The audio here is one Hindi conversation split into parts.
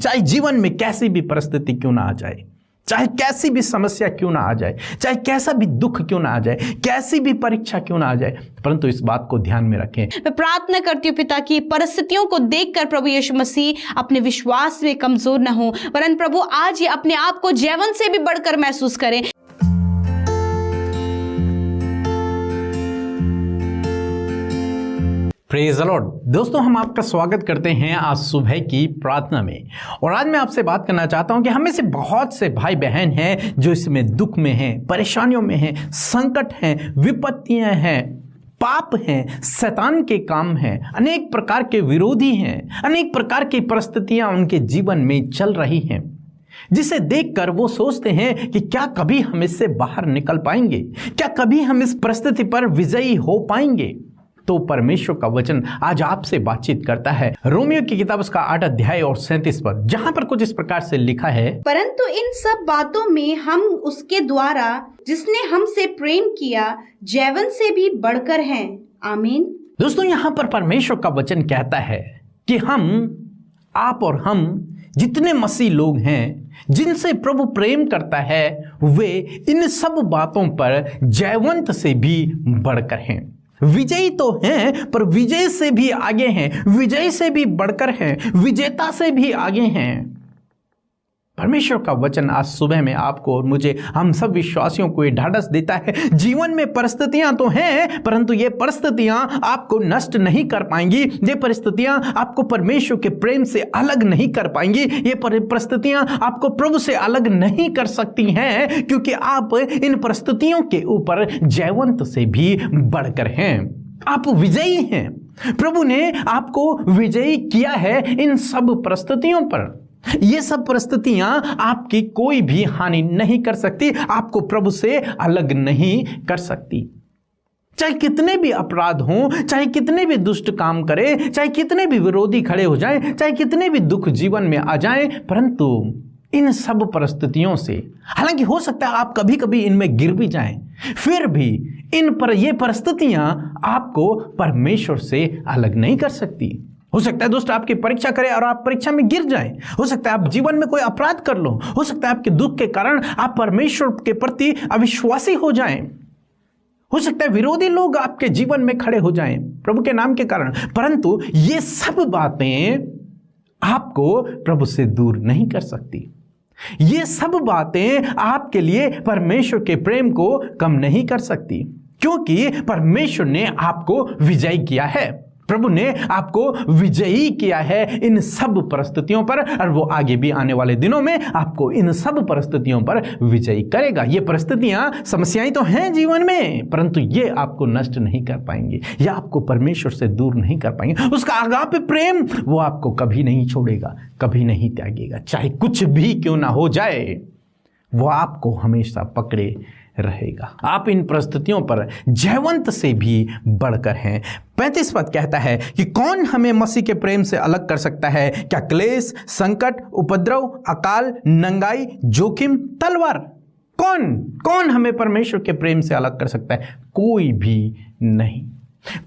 चाहे जीवन में कैसी भी परिस्थिति क्यों ना आ जाए, चाहे कैसी भी समस्या क्यों ना आ जाए, चाहे कैसा भी दुख क्यों ना आ जाए, कैसी भी परीक्षा क्यों ना आ जाए, परंतु इस बात को ध्यान में रखें। मैं प्रार्थना करती हूँ पिता की परिस्थितियों को देखकर प्रभु यीशु मसीह अपने विश्वास में कमजोर न हो, वरन प्रभु आज ये अपने आप को जैवन से भी बढ़कर महसूस करें। Praise the Lord. दोस्तों, हम आपका स्वागत करते हैं आज सुबह की प्रार्थना में। और आज मैं आपसे बात करना चाहता हूं कि हम में से बहुत से भाई बहन हैं जो इसमें दुख में हैं, परेशानियों में हैं, संकट हैं, विपत्तियां हैं, पाप हैं, शैतान के काम हैं, अनेक प्रकार के विरोधी हैं, अनेक प्रकार की परिस्थितियां उनके जीवन में चल रही हैं, जिसे देखकर वो सोचते हैं कि क्या कभी हम इससे बाहर निकल पाएंगे, क्या कभी हम इस परिस्थिति पर विजयी हो पाएंगे। तो परमेश्वर का वचन आज आपसे बातचीत करता है। रोमियो की किताब उसका 8 अध्याय और 37 पद, जहां पर कुछ इस प्रकार से लिखा है, परंतु इन सब बातों में हम उसके द्वारा जिसने हमसे प्रेम किया जैवन से भी बढ़कर हैं। आमीन। दोस्तों, यहां पर परमेश्वर का वचन कहता है कि आप और हम जितने मसीह लोग हैं, जिनसे प्रभु प्रेम करता है, वे इन सब बातों पर जयवंत से भी बढ़कर हैं। विजयी तो हैं, पर विजय से भी आगे हैं, विजय से भी बढ़कर हैं, विजेता से भी आगे हैं। परमेश्वर का वचन आज सुबह में आपको और मुझे, हम सब विश्वासियों को ये ढाढ़स देता है। जीवन में परिस्थितियां तो हैं, परंतु ये परिस्थितियां आपको नष्ट नहीं कर पाएंगी। ये परिस्थितियां आपको परमेश्वर के प्रेम से अलग नहीं कर पाएंगी। ये परिस्थितियां आपको प्रभु से अलग नहीं कर सकती हैं, क्योंकि आप इन परिस्थितियों के ऊपर जयवंत से भी बढ़कर हैं। आप विजयी हैं। प्रभु ने आपको विजयी किया है इन सब परिस्थितियों पर। ये सब परिस्थितियां आपकी कोई भी हानि नहीं कर सकती, आपको प्रभु से अलग नहीं कर सकती। चाहे कितने भी अपराध हों, चाहे कितने भी दुष्ट काम करें, चाहे कितने भी विरोधी खड़े हो जाएं, चाहे कितने भी दुख जीवन में आ जाएं, परंतु इन सब परिस्थितियों से, हालांकि हो सकता है आप कभी कभी इनमें गिर भी जाएं, फिर भी ये परिस्थितियां आपको परमेश्वर से अलग नहीं कर सकती। हो सकता है दोस्त आपकी परीक्षा करे और आप परीक्षा में गिर जाएं। हो सकता है आप जीवन में कोई अपराध कर लो। हो सकता है आपके दुख के कारण आप परमेश्वर के प्रति अविश्वासी हो जाएं। हो सकता है विरोधी लोग आपके जीवन में खड़े हो जाएं प्रभु के नाम के कारण, परंतु ये सब बातें आपको प्रभु से दूर नहीं कर सकती। ये सब बातें आपके लिए परमेश्वर के प्रेम को कम नहीं कर सकती, क्योंकि परमेश्वर ने आपको विजयी किया है। प्रभु ने आपको विजयी किया है इन सब परिस्थितियों पर, और वो आगे भी आने वाले दिनों में आपको इन सब परिस्थितियों पर विजयी करेगा। ये परिस्थितियां, समस्याएं तो हैं जीवन में, परंतु ये आपको नष्ट नहीं कर पाएंगे, या आपको परमेश्वर से दूर नहीं कर पाएंगे। उसका आगापे प्रेम वो आपको कभी नहीं छोड़ेगा, कभी नहीं त्यागेगा। चाहे कुछ भी क्यों ना हो जाए, वो आपको हमेशा पकड़े रहेगा। आप इन परिस्थितियों पर जयवंत से भी बढ़कर हैं। 35 पद कहता है कि कौन हमें मसीह के प्रेम से अलग कर सकता है? क्या क्लेश, संकट, उपद्रव, अकाल, नंगाई, जोखिम, तलवार? कौन हमें परमेश्वर के प्रेम से अलग कर सकता है? कोई भी नहीं।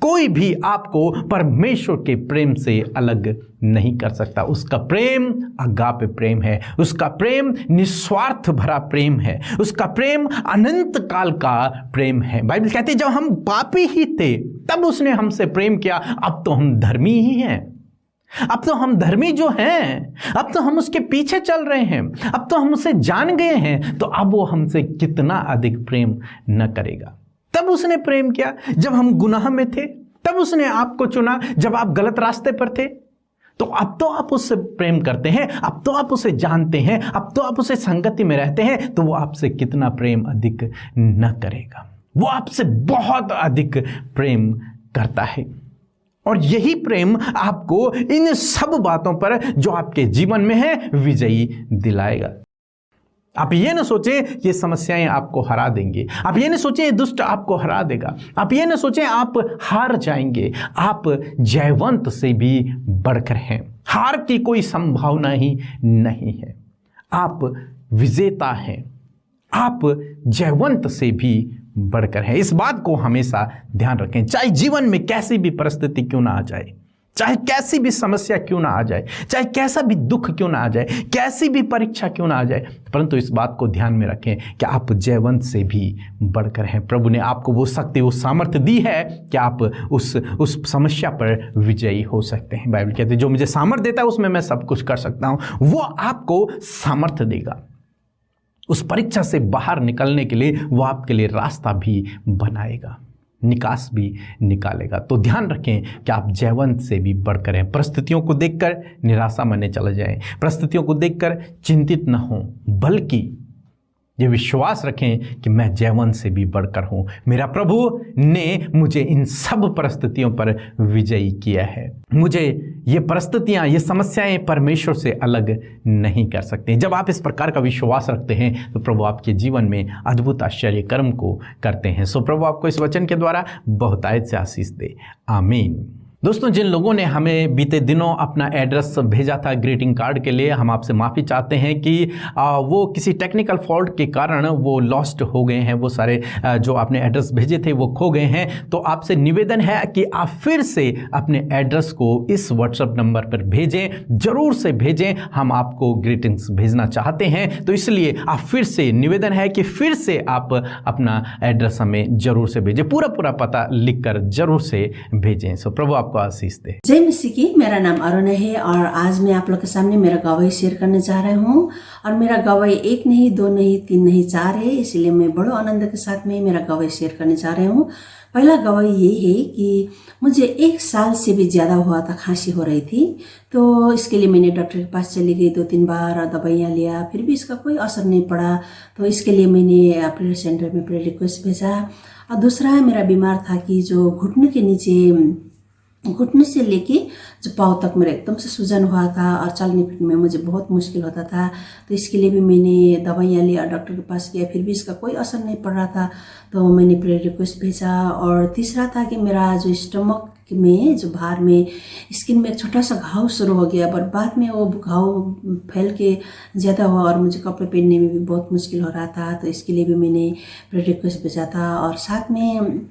कोई भी आपको परमेश्वर के प्रेम से अलग नहीं कर सकता। उसका प्रेम अगापे प्रेम है, उसका प्रेम निस्वार्थ भरा प्रेम है, उसका प्रेम अनंत काल का प्रेम है। बाइबल कहती है जब हम पापी ही थे तब उसने हमसे प्रेम किया, अब तो हम धर्मी ही हैं। अब तो हम धर्मी जो हैं, अब तो हम उसके पीछे चल रहे हैं, अब तो हम उसे जान गए हैं, तो अब वो हमसे कितना अधिक प्रेम न करेगा। तब उसने प्रेम किया जब हम गुनाह में थे, तब उसने आपको चुना जब आप गलत रास्ते पर थे, तो अब तो आप उससे प्रेम करते हैं, अब तो आप उसे जानते हैं, अब तो आप उसे संगति में रहते हैं, तो वो आपसे कितना प्रेम अधिक न करेगा। वो आपसे बहुत अधिक प्रेम करता है, और यही प्रेम आपको इन सब बातों पर जो आपके जीवन में है विजयी दिलाएगा। आप ये ना सोचें ये समस्याएं आपको हरा देंगे, आप ये ना सोचें ये दुष्ट आपको हरा देगा, आप ये ना सोचें आप हार जाएंगे। आप जयवंत से भी बढ़कर हैं, हार की कोई संभावना ही नहीं है। आप विजेता हैं, आप जयवंत से भी बढ़कर हैं। इस बात को हमेशा ध्यान रखें। चाहे जीवन में कैसी भी परिस्थिति क्यों ना आ जाए, चाहे कैसी भी समस्या क्यों ना आ जाए, चाहे कैसा भी दुख क्यों ना आ जाए, कैसी भी परीक्षा क्यों ना आ जाए, परंतु इस बात को ध्यान में रखें कि आप जयवंत से भी बढ़कर हैं। प्रभु ने आपको वो शक्ति, वो सामर्थ्य दी है कि आप उस समस्या पर विजयी हो सकते हैं। बाइबल कहती है जो मुझे सामर्थ्य देता है उसमें मैं सब कुछ कर सकता हूँ। वो आपको सामर्थ्य देगा, उस परीक्षा से बाहर निकलने के लिए वो आपके लिए रास्ता भी बनाएगा, निकास भी निकालेगा। तो ध्यान रखें कि आप जयवंत से भी बढ़कर हैं। परिस्थितियों को देखकर निराशा में न चले जाएं, परिस्थितियों को देखकर चिंतित न हों, बल्कि ये विश्वास रखें कि मैं जयवंत से भी बढ़कर हूँ। मेरा प्रभु ने मुझे इन सब परिस्थितियों पर विजयी किया है। मुझे ये परिस्थितियाँ, ये समस्याएं परमेश्वर से अलग नहीं कर सकती। जब आप इस प्रकार का विश्वास रखते हैं तो प्रभु आपके जीवन में अद्भुत आश्चर्य कर्म को करते हैं। सो प्रभु आपको इस वचन के द्वारा बहुतायत से आशीष दे, आमीन। दोस्तों, जिन लोगों ने हमें बीते दिनों अपना एड्रेस भेजा था ग्रीटिंग कार्ड के लिए, हम आपसे माफ़ी चाहते हैं कि वो किसी टेक्निकल फॉल्ट के कारण वो लॉस्ट हो गए हैं। वो सारे जो आपने एड्रेस भेजे थे वो खो गए हैं। तो आपसे निवेदन है कि आप फिर से अपने एड्रेस को इस व्हाट्सएप नंबर पर भेजें, ज़रूर से भेजें। हम आपको ग्रीटिंग्स भेजना चाहते हैं, तो इसलिए आप फिर से निवेदन है कि फिर से आप अपना एड्रेस हमें ज़रूर से भेजें, पूरा पता लिखकर ज़रूर से भेजें। सो प्रभु आपको आशीष दे। जय मसीह की। मेरा नाम अरुण है और आज मैं आप लोग के सामने मेरा गवाही शेयर करने जा रहा हूँ। और मेरा गवाही 1 नहीं, 2 नहीं, 3 नहीं, 4 है। इसलिए मैं बड़े आनंद के साथ में मेरा गवाही शेयर करने जा रहा हूँ। पहला गवाही ये है कि मुझे 1 साल से भी ज़्यादा हुआ था, खांसी हो रही थी। तो इसके लिए मैंने डॉक्टर के पास चली गई 2-3 बार और दवाइयाँ लिया, फिर भी इसका कोई असर नहीं पड़ा। तो इसके लिए मैंने प्रेयर सेंटर में प्रेयर रिक्वेस्ट भेजा। और दूसरा मेरा बीमार था कि जो घुटने के नीचे, घुटने से लेके जो पाँव तक मेरा एकदम से सूजन हुआ था और चलने फिरने में मुझे बहुत मुश्किल होता था। तो इसके लिए भी मैंने दवाइयाँ लिया, डॉक्टर के पास गया, फिर भी इसका कोई असर नहीं पड़ रहा था। तो मैंने प्रेयर रिक्वेस्ट भेजा। और तीसरा था कि मेरा जो स्टमक में, जो बाहर में स्किन में एक छोटा सा घाव शुरू हो गया, पर बाद में वो घाव फैल के ज़्यादा हुआ और मुझे कपड़े पहनने में भी बहुत मुश्किल हो रहा था। तो इसके लिए भी मैंने प्रेयर रिक्वेस्ट भेजा था। और साथ में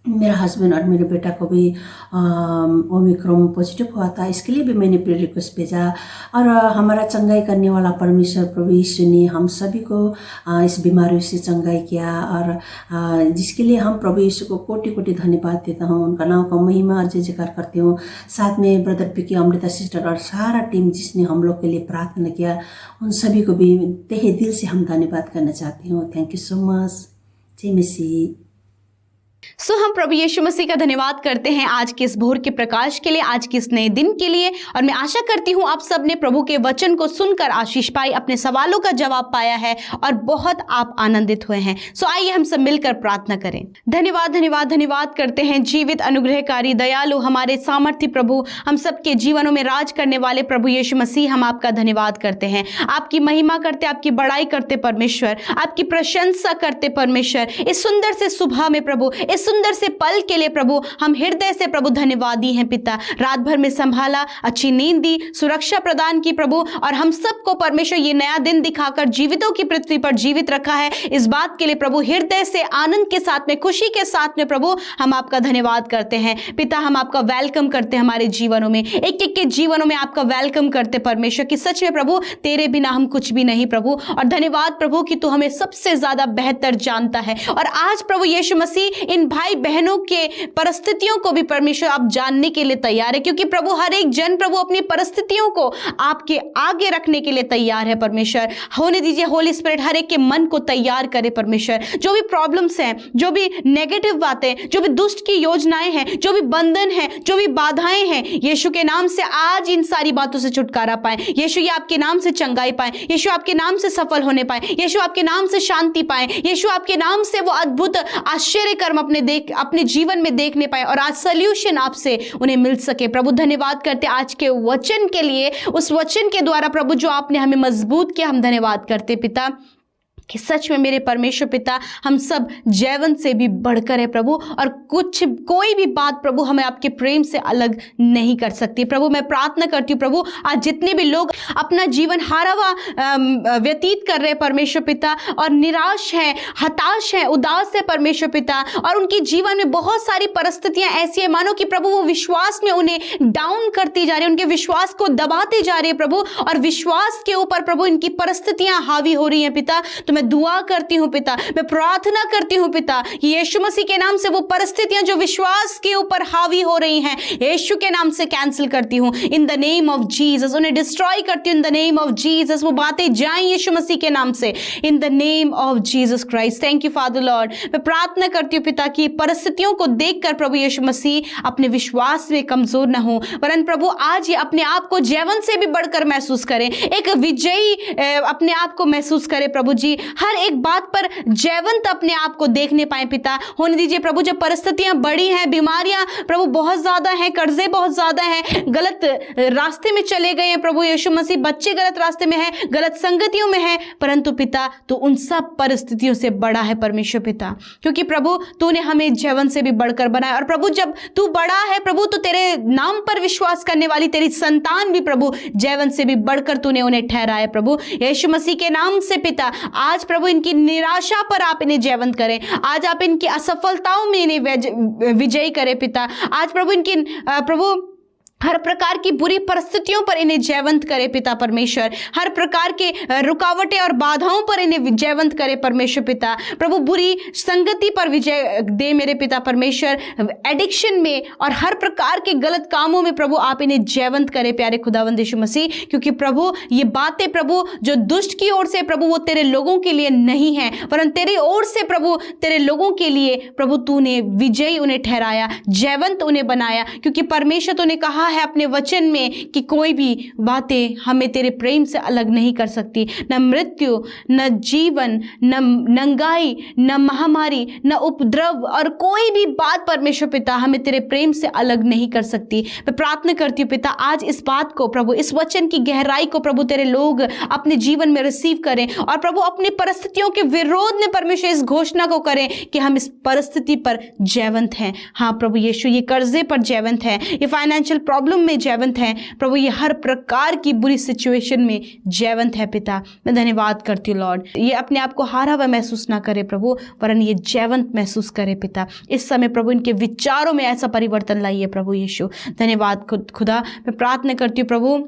मेरा हस्बैंड और मेरे बेटा को भी ओमिक्रॉन पॉजिटिव हुआ था, इसके लिए भी मैंने प्रेयर रिक्वेस्ट भेजा। और हमारा चंगाई करने वाला परमेश्वर प्रभु यीशु ने हम सभी को इस बीमारी से चंगाई किया, और जिसके लिए हम प्रभु यीशु को कोटि कोटि धन्यवाद देता हूँ। उनका नाम का महिमा और जय जयकार करती हूँ। साथ में ब्रदर पीके, अमृता सिस्टर और सारा टीम जिसने हम लोग के लिए प्रार्थना किया, उन सभी को भी तहे दिल से हम धन्यवाद करना चाहती हूँ। Thank you so much. जय मसीह। हम प्रभु यीशु मसीह का धन्यवाद करते हैं आज के इस भोर के प्रकाश के लिए, आज के इस नए दिन के लिए। और मैं आशा करती हूँ आप सब ने प्रभु के वचन को सुनकर आशीष पाई, अपने सवालों का जवाब पाया है और बहुत आप आनंदित हुए हैं। आइए हम सब मिलकर प्रार्थना करें। धन्यवाद धन्यवाद धन्यवाद करते हैं जीवित, अनुग्रहकारी, दयालु, हमारे सामर्थ्य प्रभु, हम सबके जीवनों में राज करने वाले प्रभु यीशु मसीह, हम आपका धन्यवाद करते हैं। आपकी महिमा करते, आपकी बड़ाई करते परमेश्वर, आपकी प्रशंसा करते परमेश्वर। इस सुंदर से सुबह में प्रभु, इस सुंदर से पल के लिए प्रभु हम हृदय से प्रभु धन्यवादी हैं पिता। रात भर में संभाला, अच्छी नींद दी, सुरक्षा प्रदान की प्रभु, और हम सबको परमेश्वर ये नया दिन दिखाकर जीवितों की पृथ्वी पर जीवित रखा है। इस बात के लिए प्रभु हृदय से आनंद के साथ में, खुशी के साथ में प्रभु हम आपका धन्यवाद करते हैं पिता। हम आपका वेलकम करते हैं हमारे जीवनों में, एक एक के जीवनों में आपका वेलकम करते परमेश्वर कि सच में प्रभु तेरे बिना हम कुछ भी नहीं प्रभु। और धन्यवाद प्रभु कि तू हमें सबसे ज्यादा बेहतर जानता है। और आज प्रभु यीशु मसीह इन भाई बहनों के परिस्थितियों को भी परमेश्वर आप जानने के लिए तैयार है, क्योंकि प्रभु हर एक जन प्रभु अपनी परिस्थितियों को आपके आगे रखने के लिए तैयार है परमेश्वर। होने दीजिए होली स्पिरिट हर एक के मन को तैयार करे परमेश्वर। जो भी प्रॉब्लम्स हैं, जो भी नेगेटिव बातें, जो भी दुष्ट की योजनाएं हैं, जो भी बंधन हैं, जो भी बाधाएं हैं, यीशु के नाम से आज इन सारी बातों से छुटकारा पाएं। यीशु ये आपके नाम से चंगाई पाएं, यीशु आपके नाम से सफल होने पाएं, यीशु आपके नाम से शांति पाएं, यीशु आपके नाम से वो अद्भुत आश्चर्य कर्म अपने जीवन में देखने पाए और आज सॉल्यूशन आपसे उन्हें मिल सके। प्रभु धन्यवाद करते आज के वचन के लिए, उस वचन के द्वारा प्रभु जो आपने हमें मजबूत किया, हम धन्यवाद करते पिता। कि सच में मेरे परमेश्वर पिता हम सब जैवन से भी बढ़कर है प्रभु, और कोई भी बात प्रभु हमें आपके प्रेम से अलग नहीं कर सकती। प्रभु मैं प्रार्थना करती हूँ प्रभु, आज जितने भी लोग अपना जीवन हारा हुआ व्यतीत कर रहे हैं परमेश्वर पिता, और निराश है, हताश है, उदास है परमेश्वर पिता, और उनके जीवन में बहुत सारी परिस्थितियां ऐसी है मानो कि प्रभु वो विश्वास में उन्हें डाउन करती जा रही है, उनके विश्वास को दबाते जा रही है प्रभु, और विश्वास के ऊपर प्रभु इनकी परिस्थितियां हावी हो रही हैं पिता। तो मैं दुआ करती हूं पिता, मैं प्रार्थना करती हूं पिता कि यीशु मसीह के नाम से वो परिस्थितियां जो विश्वास के ऊपर हावी हो रही हैं, यीशु के नाम से कैंसिल करती हूं in the name of Jesus, उन्हें डिस्ट्रॉय करती हूं in the name of Jesus. वो बातें जाएं यीशु मसीह के नाम से in the name of Jesus Christ. Thank you father Lord. मैं प्रार्थना करती हूं पिता कि परिस्थितियों को देखकर प्रभु यीशु मसीह अपने विश्वास में कमजोर न हो, वरन प्रभु आज ये अपने आप को जैवन से भी बढ़कर महसूस करें, एक विजयी अपने आप को महसूस करें प्रभु जी, हर एक बात पर जैवंत अपने आप को देखने पाए पिता। होने दीजिए प्रभु, जब परिस्थितियां बड़ी हैं, बीमारियां प्रभु बहुत ज्यादा हैं, कर्जे बहुत ज्यादा हैं, गलत रास्ते में चले गए हैं प्रभु यीशु मसीह, बच्चे गलत रास्ते में हैं, गलत संगतियों में हैं, परंतु पिता तो उन सब परिस्थितियों से बड़ा है परमेश्वर पिता, क्योंकि प्रभु तूने हमें जैवन से भी बढ़कर बनाया। और प्रभु जब तू बड़ा है प्रभु, तो तेरे नाम पर विश्वास करने वाली तेरी संतान भी प्रभु जैवन से भी बढ़कर तूने उन्हें ठहराया प्रभु यीशु मसीह के नाम से पिता। आज प्रभु इनकी निराशा पर आप इन्हें जैवंत करें, आज आप इनकी असफलताओं में इन्हें विजयी करें पिता। आज प्रभु इनकी प्रभु हर प्रकार की बुरी परिस्थितियों पर इन्हें जैवंत करे पिता परमेश्वर, हर प्रकार के रुकावटें और बाधाओं पर इन्हें जैवंत करे परमेश्वर पिता। प्रभु बुरी संगति पर विजय दे मेरे पिता परमेश्वर, एडिक्शन में और हर प्रकार के गलत कामों में प्रभु आप इन्हें जैवंत करे प्यारे खुदावंद यीशु मसीह, क्योंकि प्रभु ये बातें प्रभु जो दुष्ट की ओर से प्रभु वो तेरे लोगों के लिए नहीं है, वरन तेरी ओर से प्रभु तेरे लोगों के लिए प्रभु तूने विजयी उन्हें ठहराया, जैवंत उन्हें बनाया, क्योंकि परमेश्वर तूने कहा है अपने वचन में कि कोई भी बातें हमें तेरे प्रेम से अलग नहीं कर सकती, न मृत्यु, न जीवन, न नंगाई, न महामारी, न उपद्रव, और कोई भी बात परमेश्वर पिता हमें तेरे प्रेम से अलग नहीं कर सकती। मैं प्रार्थना करती हूँ पिता, आज इस बात को प्रभु, इस वचन की गहराई को प्रभु तेरे लोग अपने जीवन में रिसीव करें, और प्रभु अपनी परिस्थितियों के विरोध में परमेश्वर इस घोषणा को करें कि हम इस परिस्थिति पर जैवंत हैं। हाँ प्रभु यीशु, ये कर्जे पर जैवंत है, ये फाइनेंशियल प्रॉब्लम में जैवंत है प्रभु, ये हर प्रकार की बुरी सिचुएशन में जैवंत है पिता। मैं धन्यवाद करती हूँ लॉर्ड, ये अपने आप को हारा हुआ महसूस ना करे प्रभु, वरन ये जैवंत महसूस करे पिता। इस समय प्रभु इनके विचारों में ऐसा परिवर्तन लाइए प्रभु यीशु। धन्यवाद खुदा। मैं प्रार्थना करती हूँ प्रभु,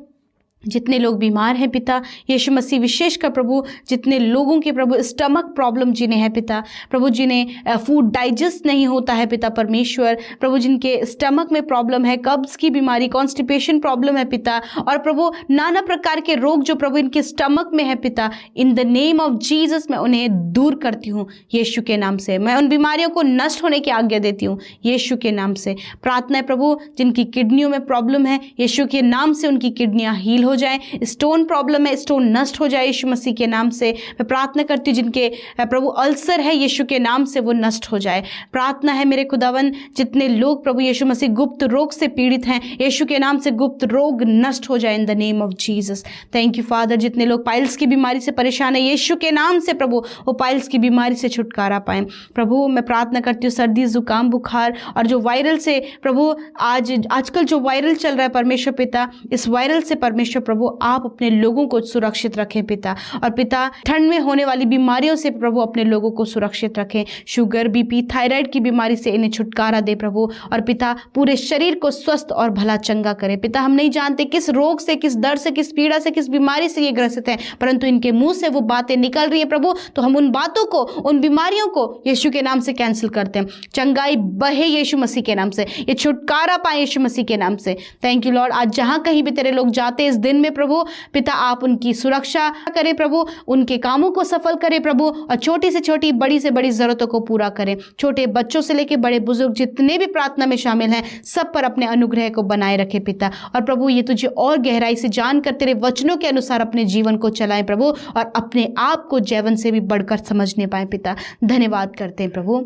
जितने लोग बीमार हैं पिता यीशु मसीह, विशेषकर प्रभु जितने लोगों के प्रभु स्टमक प्रॉब्लम जिन्हें है पिता, प्रभु जिन्हें फूड डाइजेस्ट नहीं होता है पिता परमेश्वर, प्रभु जिनके स्टमक में प्रॉब्लम है, कब्ज की बीमारी, कॉन्स्टिपेशन प्रॉब्लम है पिता, और प्रभु नाना प्रकार के रोग जो प्रभु इनके स्टमक में है पिता, in the name of Jesus मैं उन्हें दूर करती हूँ यीशु के नाम से। मैं उन बीमारियों को नष्ट होने की आज्ञा देती हूँ यीशु के नाम से। प्रार्थना है प्रभु, जिनकी किडनियों में प्रॉब्लम है यीशु के नाम से उनकी किडनियाँ हील हो जाए, स्टोन प्रॉब्लम है स्टोन नष्ट हो जाए यीशु मसीह के नाम से। मैं प्रार्थना करती हूँ जिनके प्रभु अल्सर है यीशु के नाम से वो नष्ट हो जाए। प्रार्थना है मेरे खुदावन, जितने लोग प्रभु यीशु मसीह गुप्त रोग से पीड़ित हैं यीशु के नाम से गुप्त रोग नष्ट हो जाए in the name of Jesus. Thank you father, जितने लोग पाइल्स की बीमारी से परेशान है यीशु के नाम से प्रभु वो पाइल्स की बीमारी से छुटकारा पाए। प्रभु मैं प्रार्थना करती हूँ सर्दी, जुकाम, बुखार और जो वायरल से प्रभु आजकल जो वायरल चल रहा है परमेश्वर पिता, इस वायरल से परमेश्वर प्रभु आप अपने लोगों को सुरक्षित रखें पिता, और पिता ठंड में होने वाली बीमारियों से प्रभु अपने लोगों को सुरक्षित रखें। शुगर, बीपी, थायराइड की बीमारी से इन्हें छुटकारा दे प्रभु, और पिता पूरे शरीर को स्वस्थ और भला चंगा करे पिता। हम नहीं जानते किस रोग से, किस दर्द से, किस पीड़ा से, किस बीमारी से ये ग्रसित हैं, परंतु इनके मुंह से वो बातें निकल रही है प्रभु, तो हम उन बातों को, उन बीमारियों को यीशु के नाम से कैंसिल करते हैं। चंगाई बहे यीशु मसीह के नाम से, ये छुटकारा पाए यीशु मसीह के नाम से। Thank you Lord. आज जहां कहीं भी तेरे लोग जाते इस दिन में प्रभु पिता आप उनकी सुरक्षा करें प्रभु, उनके कामों को सफल करें प्रभु, और छोटी से छोटी, बड़ी से बड़ी जरूरतों को पूरा करें। छोटे बच्चों से लेकर बड़े बुजुर्ग जितने भी प्रार्थना में शामिल हैं सब पर अपने अनुग्रह को बनाए रखे पिता, और प्रभु ये तुझे और गहराई से जानकर तेरे वचनों के अनुसार अपने जीवन को चलाएं प्रभु, और अपने आप को जैवन से भी बढ़कर समझने पाए पिता। धन्यवाद करते हैं प्रभु,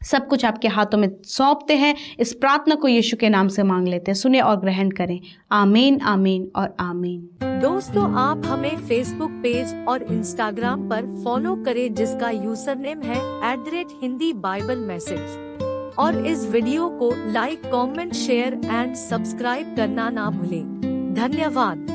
सब कुछ आपके हाथों में सौंपते हैं। इस प्रार्थना को यीशु के नाम से मांग लेते हैं। सुने और ग्रहण करें। आमीन, आमीन और आमीन। दोस्तों, आप हमें फेसबुक पेज और इंस्टाग्राम पर फॉलो करें, जिसका यूजर नेम है @हिंदी बाइबल मैसेज, और इस वीडियो को like, comment, share and subscribe करना ना भूलें। धन्यवाद।